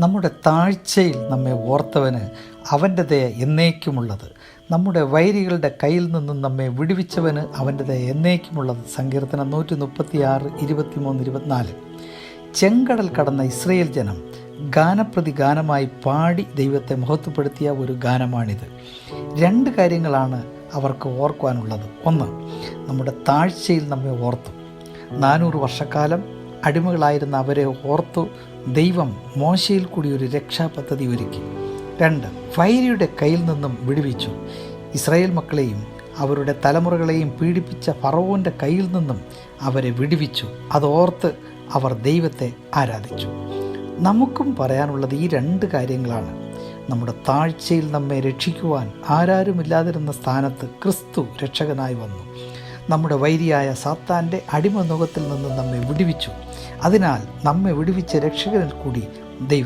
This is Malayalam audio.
നമ്മുടെ താഴ്ചയിൽ നമ്മെ ഓർത്തവന് അവൻ്റെ ദയ എന്നേക്കുമുള്ളത്. നമ്മുടെ വൈരികളുടെ കയ്യിൽ നിന്നും നമ്മെ വിടുവിച്ചവന് അവൻ്റെ ദയ എന്നേക്കുമുള്ളത്. സങ്കീർത്തനം 136, 23, 24. ചെങ്കടൽ കടന്ന ഇസ്രയേൽ ജനം ഗാനപ്രതി ഗാനമായി പാടി ദൈവത്തെ മഹത്വപ്പെടുത്തിയ ഒരു ഗാനമാണിത്. 2 കാര്യങ്ങളാണ് അവർക്ക് ഓർക്കുവാനുള്ളത്. ഒന്ന്, നമ്മുടെ താഴ്ചയിൽ നമ്മെ ഓർത്തു. 400 വർഷക്കാലം അടിമകളായിരുന്ന അവരെ ഓർത്തു ദൈവം മോശയിൽ കൂടി ഒരു രക്ഷാപദ്ധതി ഒരുക്കി. 2, വൈരിയുടെ കയ്യിൽ നിന്നും വിടുവിച്ചു. ഇസ്രായേൽ മക്കളെയും അവരുടെ തലമുറകളെയും പീഡിപ്പിച്ച ഫറവോൻ്റെ കയ്യിൽ നിന്നും അവരെ വിടുവിച്ചു. അതോർത്ത് അവർ ദൈവത്തെ ആരാധിച്ചു. നമുക്കും പറയാനുള്ളത് ഈ 2 കാര്യങ്ങളാണ്. നമ്മുടെ താഴ്ചയിൽ നമ്മെ രക്ഷിക്കുവാൻ ആരാരുമില്ലാതിരുന്ന സ്ഥാനത്ത് ക്രിസ്തു രക്ഷകനായി വന്നു. നമ്മുടെ വൈരിയായ സാത്താൻ്റെ അടിമനുഖത്തിൽ നിന്ന് നമ്മെ വിടുവിച്ചു. അതിനാൽ നമ്മെ വിടുവിച്ച രക്ഷകനിൽ കൂടി ദൈവം